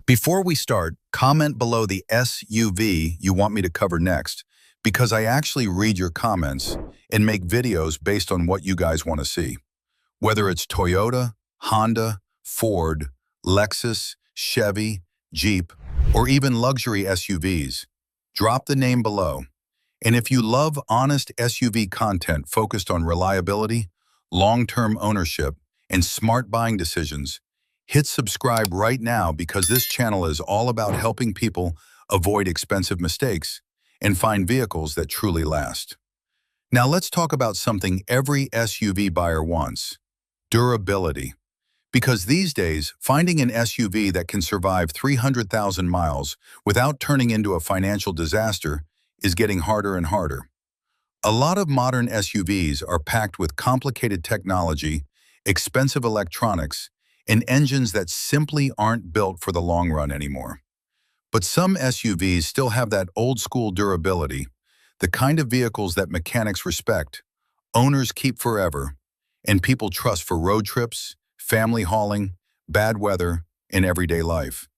Before we start, comment below the SUV you want me to cover next, because I actually read your comments and make videos based on what you guys want to see. Whether it's Toyota, Honda, Ford, Lexus, Chevy, Jeep, or even luxury SUVs, drop the name below. And if you love honest SUV content focused on reliability, long-term ownership, and smart buying decisions, hit subscribe right now, because this channel is all about helping people avoid expensive mistakes and find vehicles that truly last. Now let's talk about something every SUV buyer wants: durability. Because these days, finding an SUV that can survive 300,000 miles without turning into a financial disaster is getting harder and harder. A lot of modern SUVs are packed with complicated technology, expensive electronics, and engines that simply aren't built for the long run anymore. But some SUVs still have that old-school durability, the kind of vehicles that mechanics respect, owners keep forever, and people trust for road trips, family hauling, bad weather, and everyday life.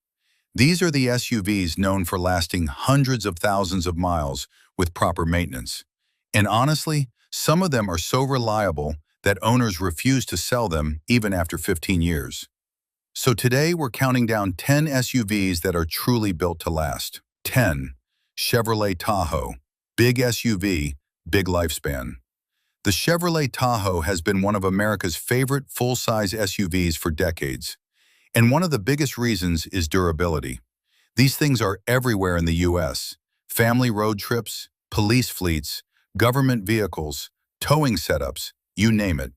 These are the SUVs known for lasting hundreds of thousands of miles with proper maintenance. And honestly, some of them are so reliable that owners refuse to sell them even after 15 years. So today we're counting down 10 SUVs that are truly built to last. 10. Chevrolet Tahoe. Big SUV, big lifespan. The Chevrolet Tahoe has been one of America's favorite full-size SUVs for decades. And one of the biggest reasons is durability. These things are everywhere in the US. Family road trips, police fleets, government vehicles, towing setups, you name it.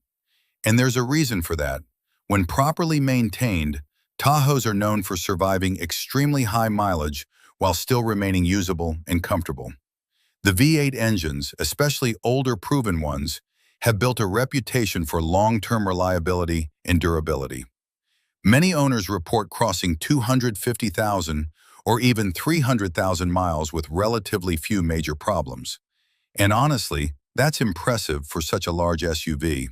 And there's a reason for that. When properly maintained, Tahoes are known for surviving extremely high mileage while still remaining usable and comfortable. The V8 engines, especially older proven ones, have built a reputation for long-term reliability and durability. Many owners report crossing 250,000 or even 300,000 miles with relatively few major problems. And honestly, that's impressive for such a large SUV.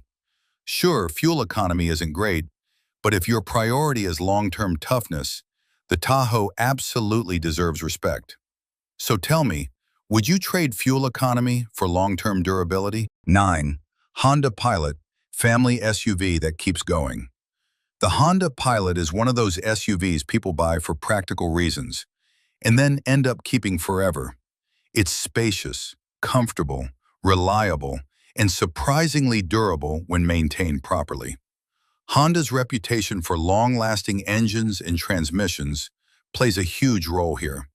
Sure, fuel economy isn't great, but if your priority is long-term toughness, the Tahoe absolutely deserves respect. So tell me, would you trade fuel economy for long-term durability? 9. Honda Pilot, family SUV that keeps going. The Honda Pilot is one of those SUVs people buy for practical reasons and then end up keeping forever. It's spacious, comfortable, reliable, and surprisingly durable when maintained properly. Honda's reputation for long-lasting engines and transmissions plays a huge role here.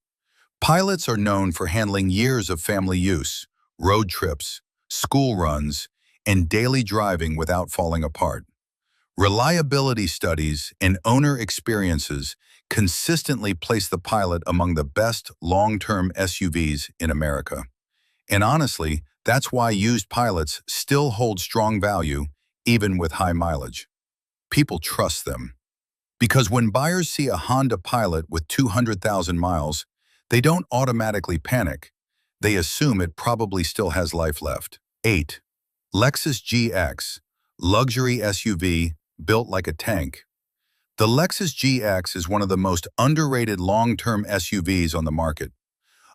Pilots are known for handling years of family use, road trips, school runs, and daily driving without falling apart. Reliability studies and owner experiences consistently place the Pilot among the best long-term SUVs in America. And honestly, that's why used Pilots still hold strong value even with high mileage. People trust them. Because when buyers see a Honda Pilot with 200,000 miles, they don't automatically panic. They assume it probably still has life left. 8. Lexus GX, luxury SUV built like a tank. The Lexus GX is one of the most underrated long-term SUVs on the market.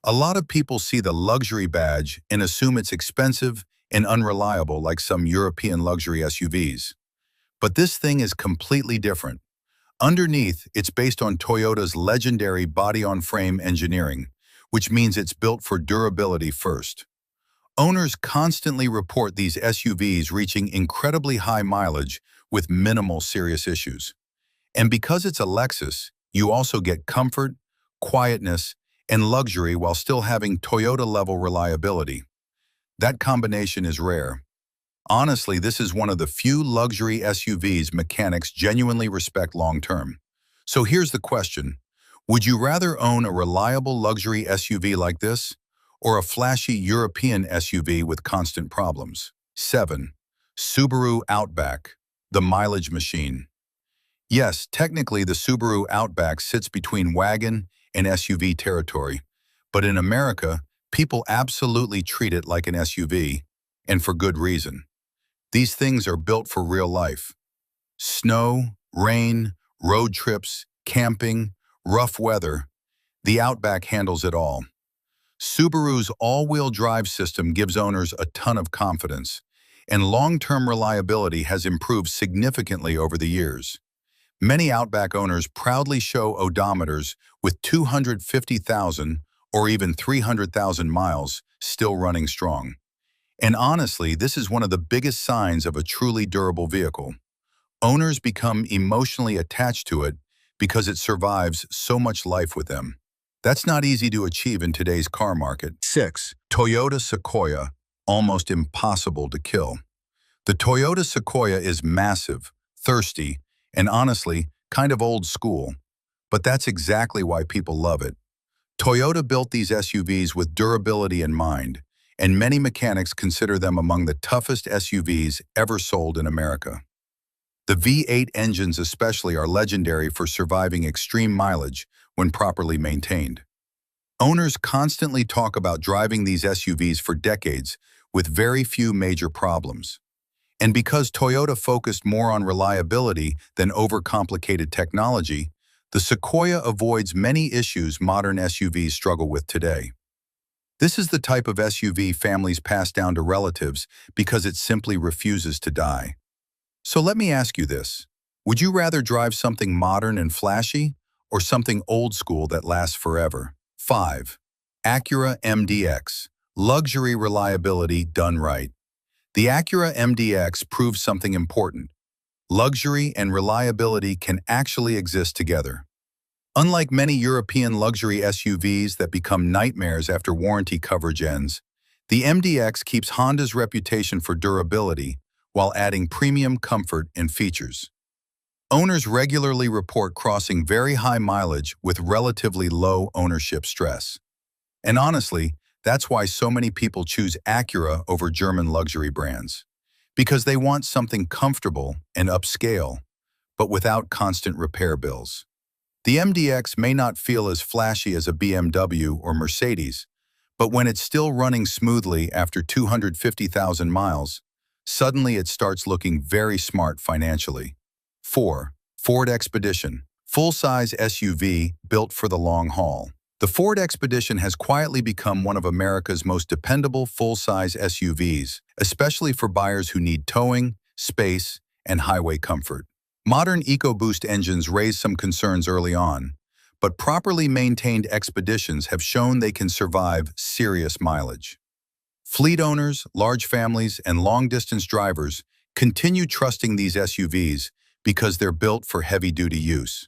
A lot of people see the luxury badge and assume it's expensive and unreliable like some European luxury SUVs. But this thing is completely different. Underneath, it's based on Toyota's legendary body-on-frame engineering, which means it's built for durability first. Owners constantly report these SUVs reaching incredibly high mileage with minimal serious issues. And because it's a Lexus, you also get comfort, quietness, and luxury while still having Toyota-level reliability. That combination is rare. Honestly, this is one of the few luxury SUVs mechanics genuinely respect long-term. So here's the question: would you rather own a reliable luxury SUV like this, or a flashy European SUV with constant problems? 7. Subaru Outback, the mileage machine. Yes, technically the Subaru Outback sits between wagon and SUV territory, but in America, people absolutely treat it like an SUV, and for good reason. These things are built for real life. Snow, rain, road trips, camping, rough weather, the Outback handles it all. Subaru's all-wheel drive system gives owners a ton of confidence, and long-term reliability has improved significantly over the years. Many Outback owners proudly show odometers with 250,000 or even 300,000 miles still running strong. And honestly, this is one of the biggest signs of a truly durable vehicle. Owners become emotionally attached to it because it survives so much life with them. That's not easy to achieve in today's car market. 6. Toyota Sequoia, almost impossible to kill. The Toyota Sequoia is massive, thirsty, and honestly, kind of old school. But that's exactly why people love it. Toyota built these SUVs with durability in mind, and many mechanics consider them among the toughest SUVs ever sold in America. The V8 engines especially are legendary for surviving extreme mileage when properly maintained. Owners constantly talk about driving these SUVs for decades with very few major problems. And because Toyota focused more on reliability than overcomplicated technology, the Sequoia avoids many issues modern SUVs struggle with today. This is the type of SUV families pass down to relatives because it simply refuses to die. So let me ask you this. Would you rather drive something modern and flashy or something old school that lasts forever? 5. Acura MDX. Luxury reliability done right. The Acura MDX proves something important. Luxury and reliability can actually exist together. Unlike many European luxury SUVs that become nightmares after warranty coverage ends, the MDX keeps Honda's reputation for durability while adding premium comfort and features. Owners regularly report crossing very high mileage with relatively low ownership stress. And honestly, that's why so many people choose Acura over German luxury brands. Because they want something comfortable and upscale, but without constant repair bills. The MDX may not feel as flashy as a BMW or Mercedes, but when it's still running smoothly after 250,000 miles, suddenly it starts looking very smart financially. 4. Ford Expedition. Full-size SUV built for the long haul. The Ford Expedition has quietly become one of America's most dependable full-size SUVs, especially for buyers who need towing, space, and highway comfort. Modern EcoBoost engines raised some concerns early on, but properly maintained Expeditions have shown they can survive serious mileage. Fleet owners, large families, and long-distance drivers continue trusting these SUVs because they're built for heavy-duty use.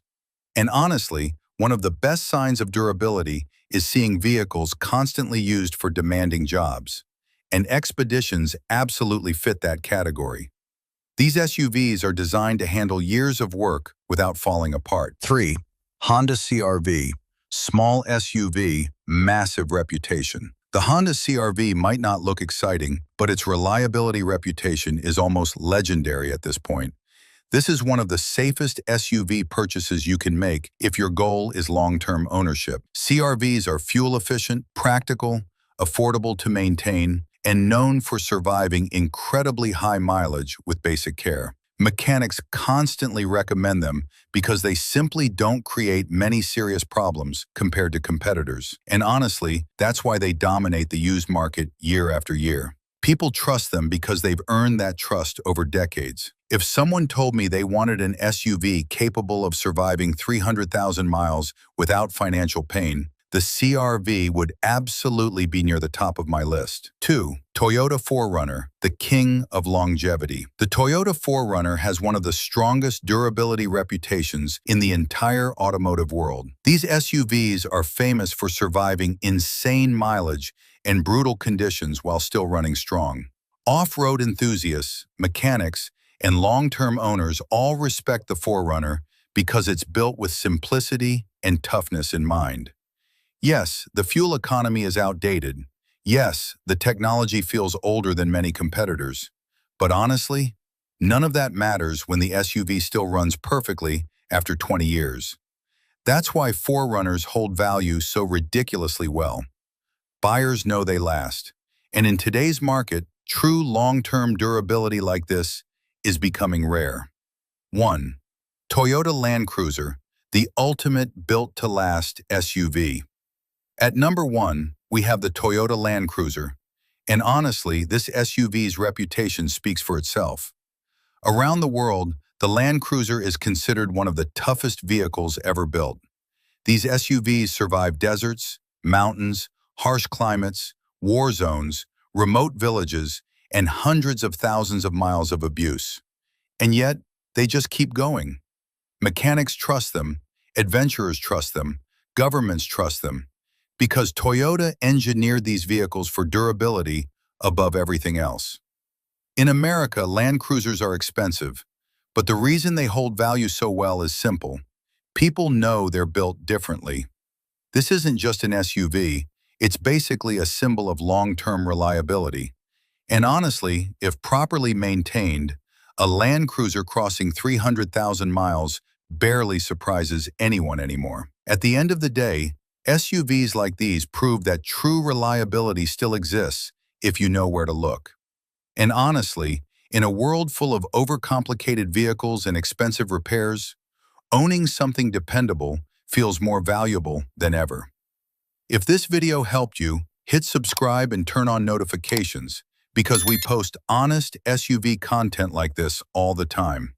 And honestly, one of the best signs of durability is seeing vehicles constantly used for demanding jobs. And Expeditions absolutely fit that category. These SUVs are designed to handle years of work without falling apart. 3. Honda CR-V. Small SUV, massive reputation. The Honda CR-V might not look exciting, but its reliability reputation is almost legendary at this point. This is one of the safest SUV purchases you can make if your goal is long-term ownership. CR-Vs are fuel-efficient, practical, affordable to maintain, and known for surviving incredibly high mileage with basic care. Mechanics constantly recommend them because they simply don't create many serious problems compared to competitors. And honestly, that's why they dominate the used market year after year. People trust them because they've earned that trust over decades. If someone told me they wanted an SUV capable of surviving 300,000 miles without financial pain, the CR-V would absolutely be near the top of my list. 2. Toyota 4Runner, the king of longevity. The Toyota 4Runner has one of the strongest durability reputations in the entire automotive world. These SUVs are famous for surviving insane mileage and brutal conditions while still running strong. Off-road enthusiasts, mechanics, and long-term owners all respect the 4Runner because it's built with simplicity and toughness in mind. Yes, the fuel economy is outdated. Yes, the technology feels older than many competitors. But honestly, none of that matters when the SUV still runs perfectly after 20 years. That's why 4Runners hold value so ridiculously well. Buyers know they last. And in today's market, true long-term durability like this is becoming rare. 1. Toyota Land Cruiser, the ultimate built-to-last SUV. At number 1, we have the Toyota Land Cruiser. And honestly, this SUV's reputation speaks for itself. Around the world, the Land Cruiser is considered one of the toughest vehicles ever built. These SUVs survive deserts, mountains, harsh climates, war zones, remote villages, and hundreds of thousands of miles of abuse. And yet, they just keep going. Mechanics trust them, adventurers trust them, governments trust them, because Toyota engineered these vehicles for durability above everything else. In America, Land Cruisers are expensive, but the reason they hold value so well is simple. People know they're built differently. This isn't just an SUV, it's basically a symbol of long-term reliability. And honestly, if properly maintained, a Land Cruiser crossing 300,000 miles barely surprises anyone anymore. At the end of the day, SUVs like these prove that true reliability still exists if you know where to look. And honestly, in a world full of overcomplicated vehicles and expensive repairs, owning something dependable feels more valuable than ever. If this video helped you, hit subscribe and turn on notifications because we post honest SUV content like this all the time.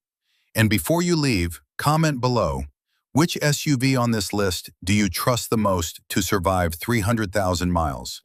And before you leave, comment below, which SUV on this list do you trust the most to survive 300,000 miles?